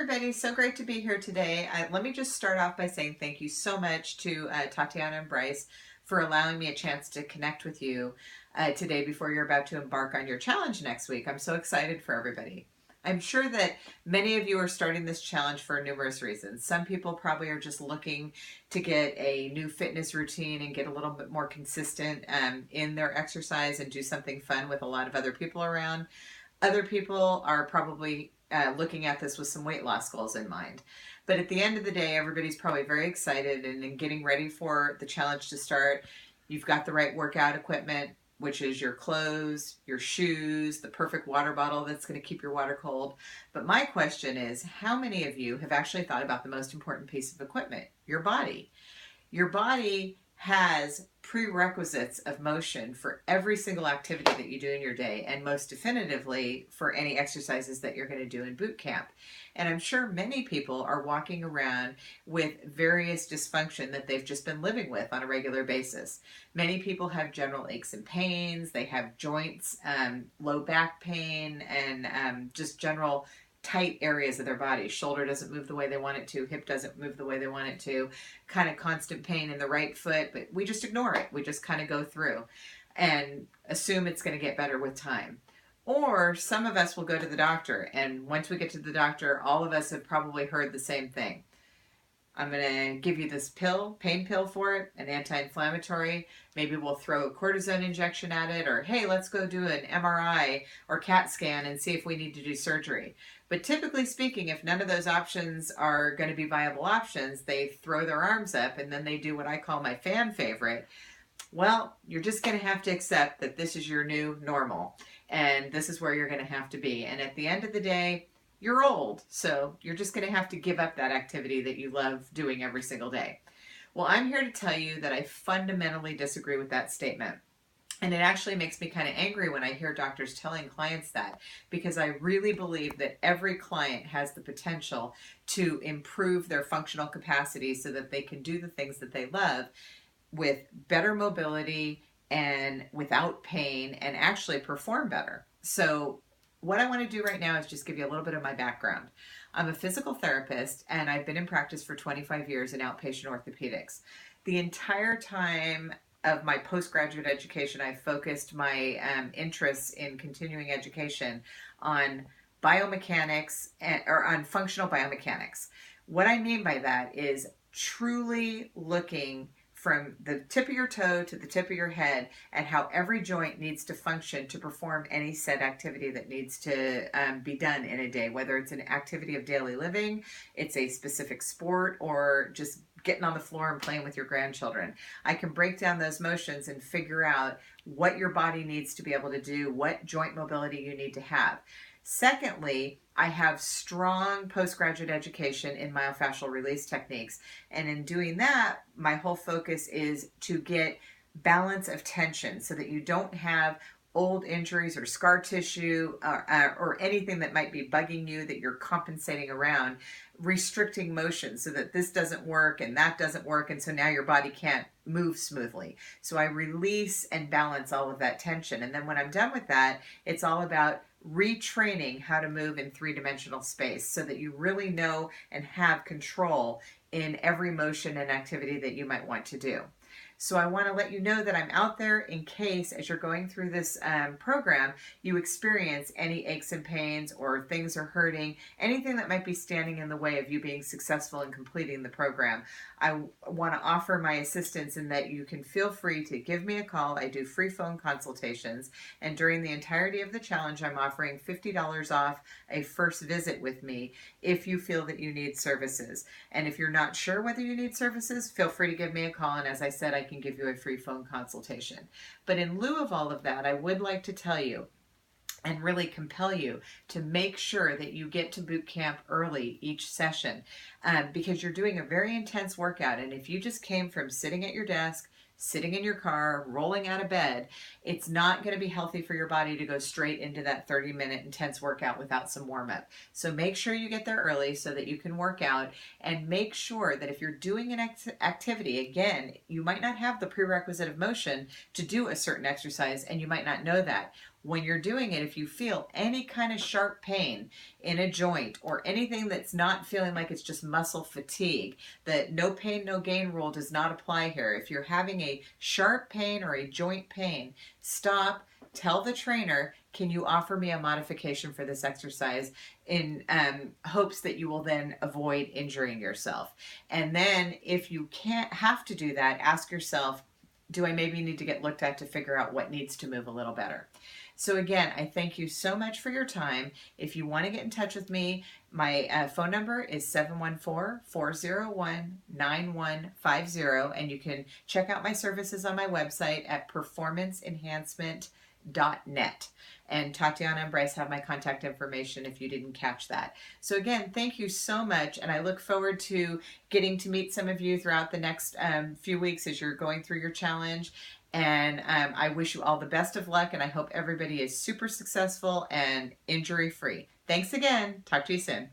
everybody. So great to be here today. Let me just start off by saying thank you so much to Tatiana and Bryce for allowing me a chance to connect with you today before you're about to embark on your challenge next week. I'm so excited for everybody. I'm sure that many of you are starting this challenge for numerous reasons. Some people probably are just looking to get a new fitness routine and get a little bit more consistent in their exercise and do something fun with a lot of other people around. Other people are probably looking at this with some weight loss goals in mind. But at the end of the day, everybody's probably very excited and in getting ready for the challenge to start. You've got the right workout equipment, which is your clothes, your shoes, the perfect water bottle that's going to keep your water cold. But my question is, how many of you have actually thought about the most important piece of equipment, your body? Your body has prerequisites of motion for every single activity that you do in your day, and most definitively for any exercises that you're going to do in boot camp. And I'm sure many people are walking around with various dysfunction that they've just been living with on a regular basis. Many people have general aches and pains, they have joints, low back pain, and just general tight areas of their body. Shoulder doesn't move the way they want it to, hip doesn't move the way they want it to, kind of constant pain in the right foot, but we just ignore it. We just kind of go through and assume it's going to get better with time. Or some of us will go to the doctor, and once we get to the doctor, all of us have probably heard the same thing. I'm going to give you this pill, pain pill for it, an anti-inflammatory. Maybe we'll throw a cortisone injection at it, or hey, let's go do an MRI or CAT scan and see if we need to do surgery. But typically speaking, if none of those options are going to be viable options, they throw their arms up and then they do what I call my fan favorite. Well, you're just going to have to accept that this is your new normal, and this is where you're going to have to be. And at the end of the day, you're old, so you're just going to have to give up that activity that you love doing every single day. Well, I'm here to tell you that I fundamentally disagree with that statement. And it actually makes me kind of angry when I hear doctors telling clients that, because I really believe that every client has the potential to improve their functional capacity so that they can do the things that they love with better mobility and without pain and actually perform better. So what I want to do right now is just give you a little bit of my background. I'm a physical therapist, and I've been in practice for 25 years in outpatient orthopedics. The entire time of my postgraduate education, I focused my interests in continuing education on biomechanics or on functional biomechanics. What I mean by that is truly looking from the tip of your toe to the tip of your head at how every joint needs to function to perform any set activity that needs to be done in a day, whether it's an activity of daily living, it's a specific sport, or just getting on the floor and playing with your grandchildren. I can break down those motions and figure out what your body needs to be able to do, what joint mobility you need to have. Secondly, I have strong postgraduate education in myofascial release techniques. And in doing that, my whole focus is to get balance of tension so that you don't have old injuries or scar tissue or anything that might be bugging you that you're compensating around, restricting motion so that this doesn't work and that doesn't work, and so now your body can't move smoothly. So I release and balance all of that tension. And then when I'm done with that, it's all about retraining how to move in three-dimensional space so that you really know and have control in every motion and activity that you might want to do. So I want to let you know that I'm out there in case, as you're going through this program, you experience any aches and pains or things are hurting, anything that might be standing in the way of you being successful in completing the program. I want to offer my assistance in that you can feel free to give me a call. I do free phone consultations, and during the entirety of the challenge, I'm offering $50 off a first visit with me if you feel that you need services. And if you're not sure whether you need services, feel free to give me a call, and as I said, I can give you a free phone consultation. But in lieu of all of that, I would like to tell you and really compel you to make sure that you get to boot camp early each session because you're doing a very intense workout. And if you just came from sitting at your desk, sitting in your car, rolling out of bed, it's not going to be healthy for your body to go straight into that 30-minute intense workout without some warm-up. So make sure you get there early so that you can work out, and make sure that if you're doing an activity, again, you might not have the prerequisite of motion to do a certain exercise, and you might not know that. when you're doing it, if you feel any kind of sharp pain in a joint or anything that's not feeling like it's just muscle fatigue, the no pain, no gain rule does not apply here. If you're having a sharp pain or a joint pain, stop, tell the trainer, can you offer me a modification for this exercise, in hopes that you will then avoid injuring yourself. And then if you can't have to do that, ask yourself, do I maybe need to get looked at to figure out what needs to move a little better? So again, I thank you so much for your time. If you want to get in touch with me, my phone number is 714-401-9150, and you can check out my services on my website at performanceenhancement.net. And Tatiana and Bryce have my contact information if you didn't catch that. So again, thank you so much, and I look forward to getting to meet some of you throughout the next few weeks as you're going through your challenge. And I wish you all the best of luck, and I hope everybody is super successful and injury-free. Thanks again. Talk to you soon.